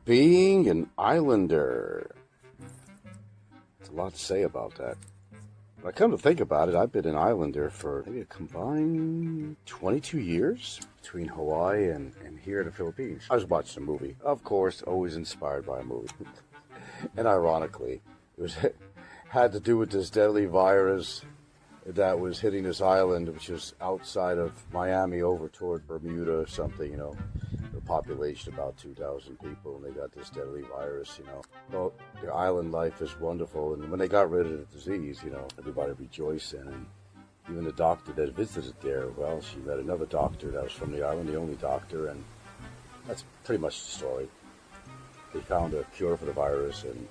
Being an islander. There's a lot to say about that. But I come to think about it, I've been an islander for maybe a combined 22 years between Hawaii and here in the Philippines. I was watching a movie, of course, always inspired by a movie. And ironically, it had to do with this deadly virus that was hitting this island, which is outside of Miami over toward Bermuda or something, the population about 2,000 people, and they got this deadly virus, Well, their island life is wonderful, and when they got rid of the disease, everybody rejoicing, and even the doctor that visited there, well, she met another doctor that was from the island, the only doctor, and that's pretty much the story. They found a cure for the virus, and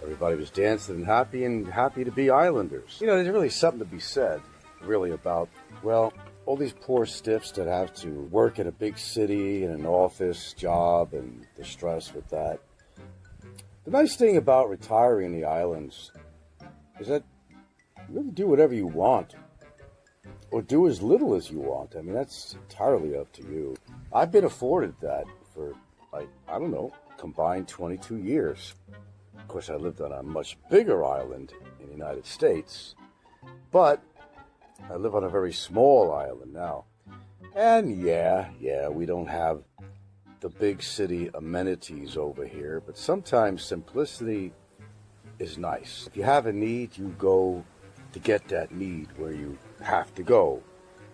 everybody was dancing and happy to be islanders. There's really something to be said, really, about, well, all these poor stiffs that have to work in a big city in an office job and the stress with that. The nice thing about retiring in the islands is that you really do whatever you want, or do as little as you want. I mean, that's entirely up to you. I've been afforded that for, combined 22 years. Of course, I lived on a much bigger island in the United States, but I live on a very small island now. And yeah, we don't have the big city amenities over here, but sometimes simplicity is nice. If you have a need, you go to get that need where you have to go.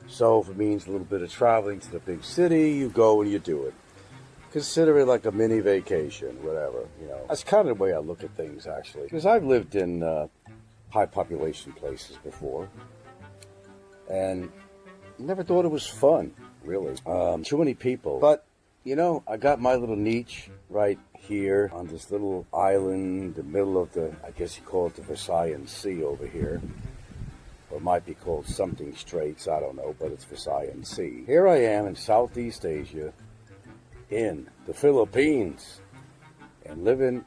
So if it means a little bit of traveling to the big city, you go and you do it. Consider it like a mini vacation, whatever, That's kind of the way I look at things, actually. Because I've lived in high population places before, and never thought it was fun, really. Too many people. But, I got my little niche right here on this little island, the middle of I guess you call it the Versailles Sea over here. Or it might be called something Straits, I don't know, but it's Versailles Sea. Here I am in Southeast Asia, in the Philippines, and living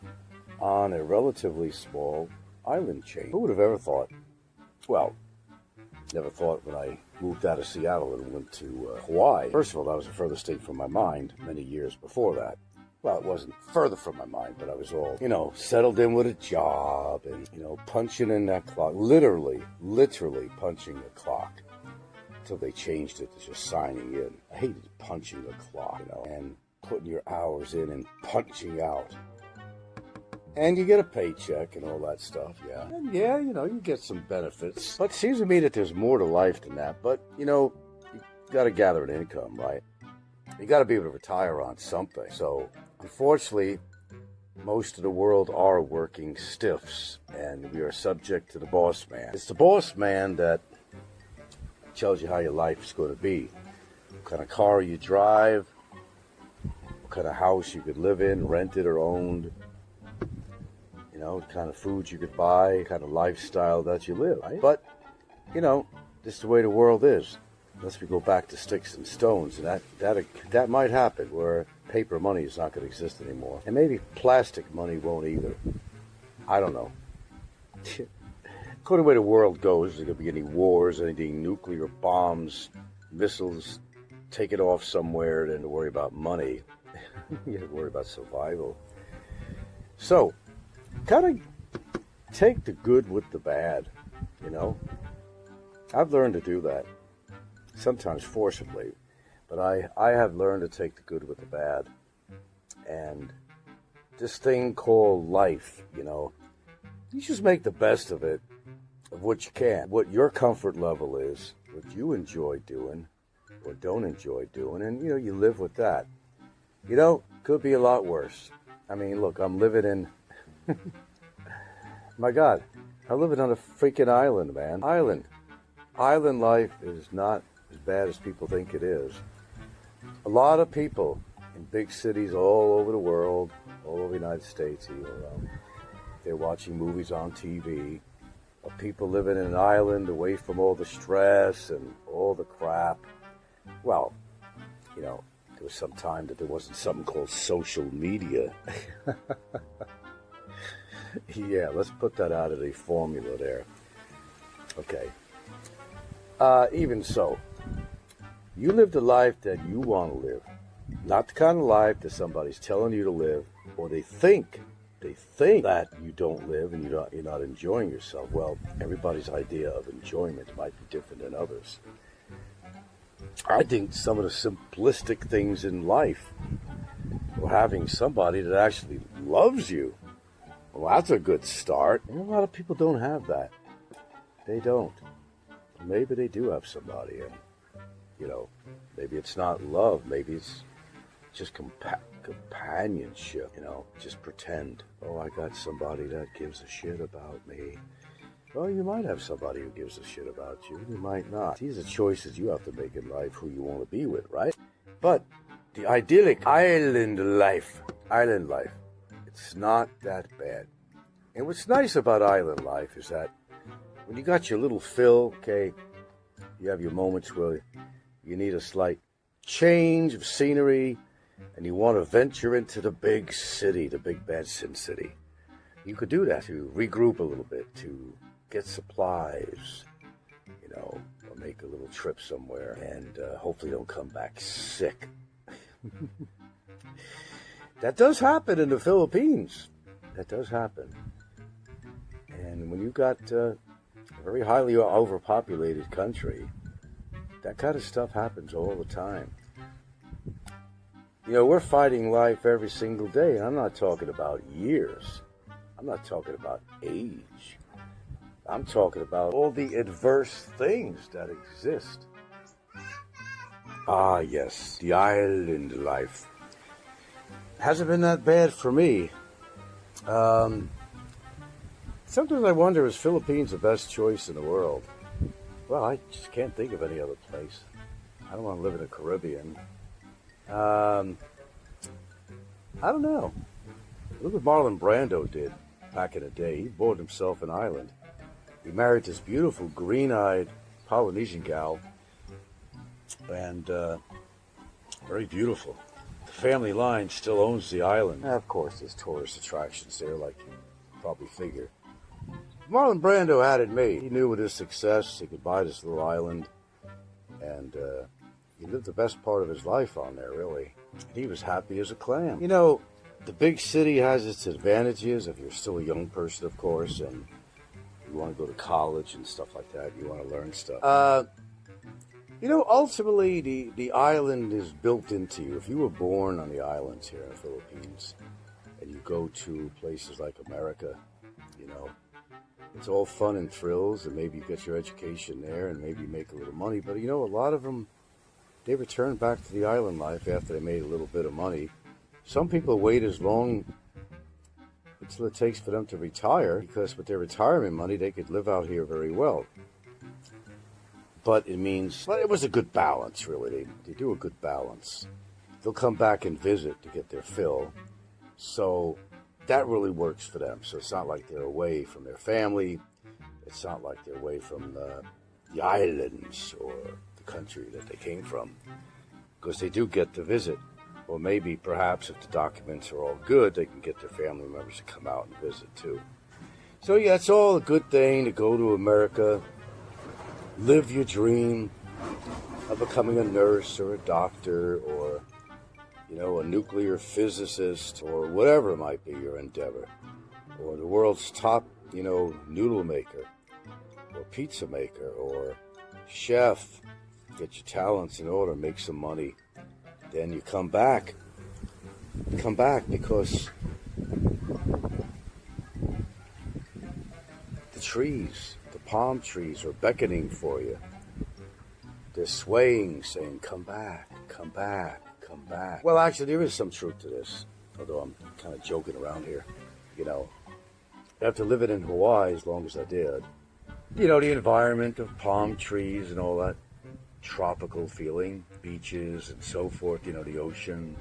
on a relatively small island chain. Who would have ever thought? Well, never thought when I moved out of Seattle and went to Hawaii. First of all, that was the furthest thing from my mind many years before that. Well, it wasn't further from my mind, but I was all, settled in with a job and, punching in that clock. Literally punching the clock. Until they changed it to just signing in. I hated punching the clock, and putting your hours in and punching out. And you get a paycheck and all that stuff, yeah. And yeah, you get some benefits. But it seems to me that there's more to life than that. But, you got to gather an income, right? You got to be able to retire on something. So, unfortunately, most of the world are working stiffs, and we are subject to the boss man. It's the boss man that tells you how your life's going to be. What kind of car you drive, what kind of house you could live in, rented or owned, what kind of food you could buy, what kind of lifestyle that you live, right? But, this is the way the world is. Unless we go back to sticks and stones, and that might happen, where paper money is not going to exist anymore. And maybe plastic money won't either. I don't know. According to the way the world goes, there's going to be any wars, anything, nuclear bombs, missiles, take it off somewhere, than to worry about money. You have to worry about survival. So, kind of take the good with the bad, I've learned to do that. Sometimes forcibly, but I have learned to take the good with the bad. And this thing called life, you just make the best of it, of what you can, what your comfort level is, what you enjoy doing or don't enjoy doing, and you live with that. Could be a lot worse. I mean, look, I'm living in my God, I'm living on a freaking island, man. Island life is not as bad as people think it is. A lot of people in big cities all over the world, all over the United States, they're watching movies on TV of people living in an island away from all the stress and all the crap. Well, there was some time that there wasn't something called social media. Yeah, let's put that out of the formula there. Okay. Even so, you live the life that you want to live. Not the kind of life that somebody's telling you to live, or they think that you don't live and you're not enjoying yourself. Well, everybody's idea of enjoyment might be different than others. I think some of the simplistic things in life, or having somebody that actually loves you, well, that's a good start. And a lot of people don't have that. They don't. Maybe they do have somebody, and maybe it's not love. Maybe it's just companionship. Just pretend. Oh, I got somebody that gives a shit about me. Well, you might have somebody who gives a shit about you. You might not. These are choices you have to make in life, who you want to be with, right? But the idyllic island life, it's not that bad. And what's nice about island life is that when you got your little fill, okay, you have your moments where you need a slight change of scenery and you want to venture into the big city, the big bad Sin City. You could do that to regroup a little bit, to get supplies, or make a little trip somewhere, and hopefully don't come back sick. That does happen in the Philippines. That does happen. And when you've got a very highly overpopulated country, that kind of stuff happens all the time. We're fighting life every single day, and I'm not talking about years. I'm not talking about age. I'm talking about all the adverse things that exist. Ah, yes, the island life. Hasn't been that bad for me. Sometimes I wonder, is Philippines the best choice in the world? Well, I just can't think of any other place. I don't want to live in the Caribbean. I don't know. Look what Marlon Brando did back in the day. He bought himself an island. He married this beautiful green-eyed Polynesian gal, and very beautiful. The family line still owns the island. Of course, there's tourist attractions there, like you probably figure. Marlon Brando had it made. He knew with his success he could buy this little island, and he lived the best part of his life on there, really. And he was happy as a clam. The big city has its advantages if you're still a young person, of course, and you want to go to college and stuff like that. You want to learn stuff. Ultimately, the island is built into you. If you were born on the islands here in the Philippines, and you go to places like America, it's all fun and thrills, and maybe you get your education there, and maybe you make a little money. But, a lot of them, they return back to the island life after they made a little bit of money. Some people wait as long until it takes for them to retire, because with their retirement money, they could live out here very well. But it was a good balance, really. They do a good balance. They'll come back and visit to get their fill. So that really works for them. So it's not like they're away from their family. It's not like they're away from the islands or the country that they came from, because they do get to visit. Or maybe, perhaps, if the documents are all good, they can get their family members to come out and visit, too. So, yeah, it's all a good thing to go to America, live your dream of becoming a nurse or a doctor or, a nuclear physicist or whatever might be your endeavor. Or the world's top, noodle maker or pizza maker or chef. Get your talents in order, make some money. Then you come back because the trees, the palm trees are beckoning for you. They're swaying, saying, come back, come back, come back. Well, actually, there is some truth to this, although I'm kind of joking around here. After living in Hawaii as long as I did, the environment of palm trees and all that tropical feeling, beaches and so forth, the ocean.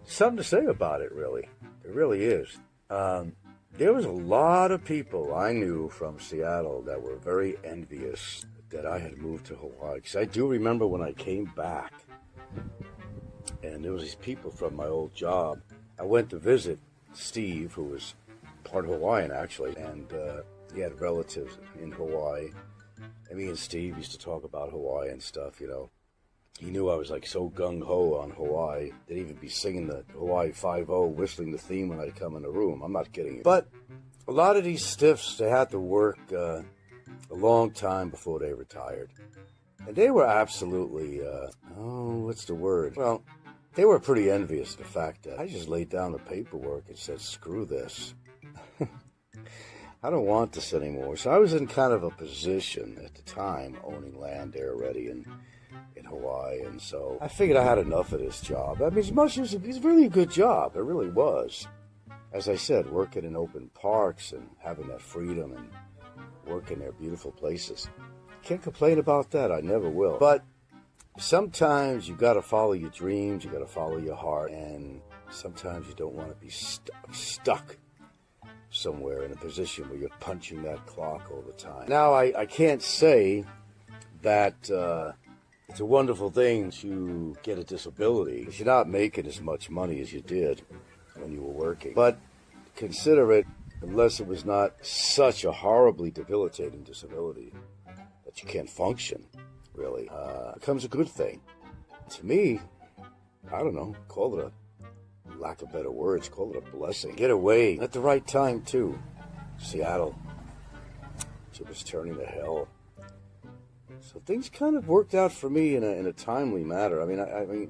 Something to say about it, really. It really is. There was a lot of people I knew from Seattle that were very envious that I had moved to Hawaii. Because I do remember when I came back, and there was these people from my old job. I went to visit Steve, who was part Hawaiian, actually, and he had relatives in Hawaii. And me and Steve used to talk about Hawaii and stuff, He knew I was like so gung-ho on Hawaii. They'd even be singing the Hawaii 5-0, whistling the theme when I'd come in the room. I'm not kidding you. But a lot of these stiffs, they had to work a long time before they retired. And they were absolutely, what's the word? Well, they were pretty envious of the fact that I just laid down the paperwork and said, screw this. I don't want this anymore. So I was in kind of a position at the time, owning land there already in Hawaii. And so I figured I had enough of this job. I mean, as much as it's really a good job, it really was. As I said, working in open parks and having that freedom and working their beautiful places. Can't complain about that. I never will. But sometimes you got to follow your dreams. You got to follow your heart. And sometimes you don't want to be stuck somewhere in a position where you're punching that clock all the time. Now, I can't say that it's a wonderful thing to get a disability because you're not making as much money as you did when you were working. But consider it, unless it was not such a horribly debilitating disability that you can't function, really, becomes a good thing. To me, I don't know, call it a lack of better words, call it a blessing. Get away at the right time, too. Seattle. It was turning to hell. So things kind of worked out for me in a timely manner. I mean,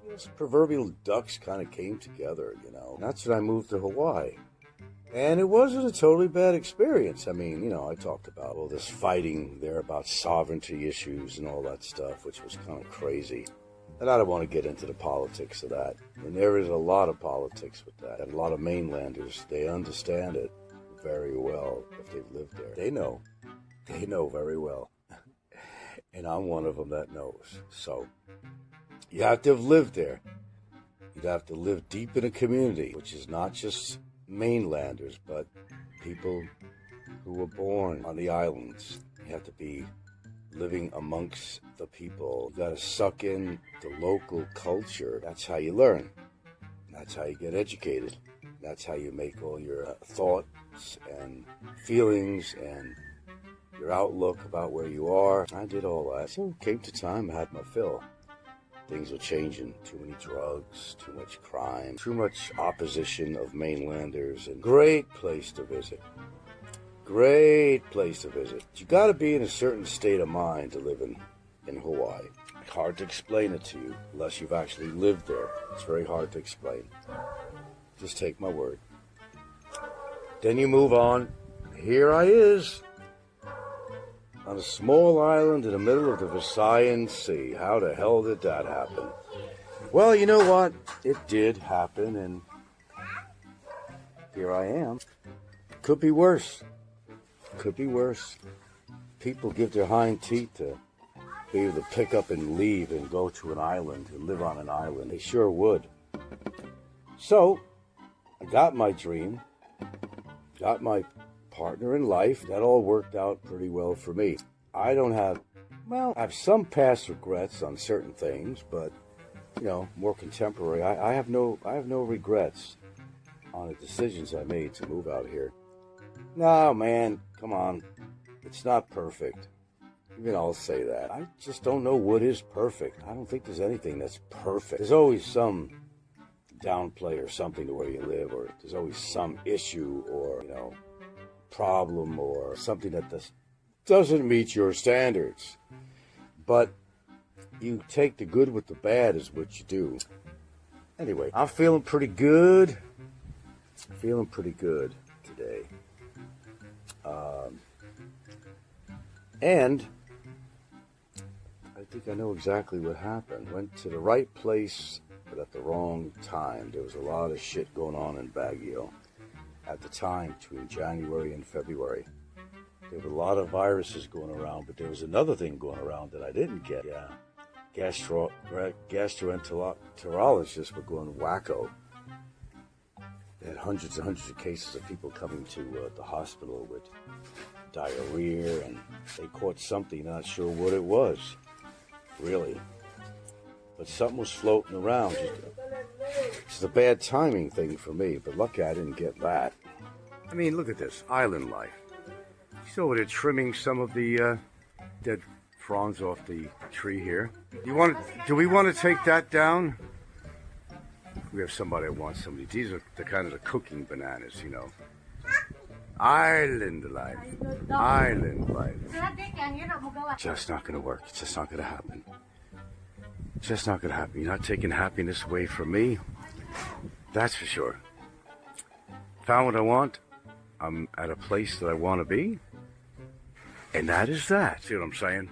those proverbial ducks kind of came together, you know. And that's when I moved to Hawaii. And it wasn't a totally bad experience. I mean, you know, I talked about all this fighting there about sovereignty issues and all that stuff, which was kind of crazy. And I don't want to get into the politics of that. And there is a lot of politics with that. And a lot of mainlanders, they understand it very well if they've lived there. They know. They know very well. And I'm one of them that knows. So you have to have lived there. You'd have to live deep in a community, which is not just mainlanders, but people who were born on the islands. You have to be living amongst the people. You got to suck in the local culture. That's how you learn. That's how you get educated. That's how you make all your thoughts and feelings and your outlook about where you are. I did all that. So it came to time, I had my fill. Things were changing. Too many drugs, too much crime, too much opposition of mainlanders, and great place to visit. Great place to visit. You got to be in a certain state of mind to live in Hawaii. Hard to explain it to you unless you've actually lived there. It's very hard to explain. Just take my word. Then you move on. Here I is on a small island in the middle of the Visayan Sea. How the hell did that happen? Well, you know what? It did happen, and here I am. Could be worse. Could be worse. People give their hind teeth to be able to pick up and leave and go to an island and live on an island. They sure would. So, I got my dream, got my partner in life. That all worked out pretty well for me. I have some past regrets on certain things, but, you know, more contemporary. I have no regrets on the decisions I made to move out here. No, man, come on. It's not perfect. Even I'll say that. I just don't know what is perfect. I don't think there's anything that's perfect. There's always some downplay or something to where you live, or there's always some issue or, you know, problem or something that doesn't meet your standards. But you take the good with the bad is what you do. Anyway, I'm feeling pretty good. Feeling pretty good today. And I think I know exactly what happened. Went to the right place, but at the wrong time. There was a lot of shit going on in Baguio at the time between January and February. There were a lot of viruses going around, but there was another thing going around that I didn't get. Yeah, gastroenterologists were going wacko. They had hundreds and hundreds of cases of people coming to the hospital with diarrhea, and they caught something, not sure what it was, really. But something was floating around. It's a bad timing thing for me, but lucky I didn't get that. I mean, look at this, island life. He's over there trimming some of the dead fronds off the tree here. Do we want to take that down? We have somebody that wants some of these. These are the kind of the cooking bananas, you know. Island life. Island life. Just not going to work. It's just not going to happen. Just not going to happen. You're not taking happiness away from me. That's for sure. Found what I want. I'm at a place that I want to be. And that is that. See what I'm saying?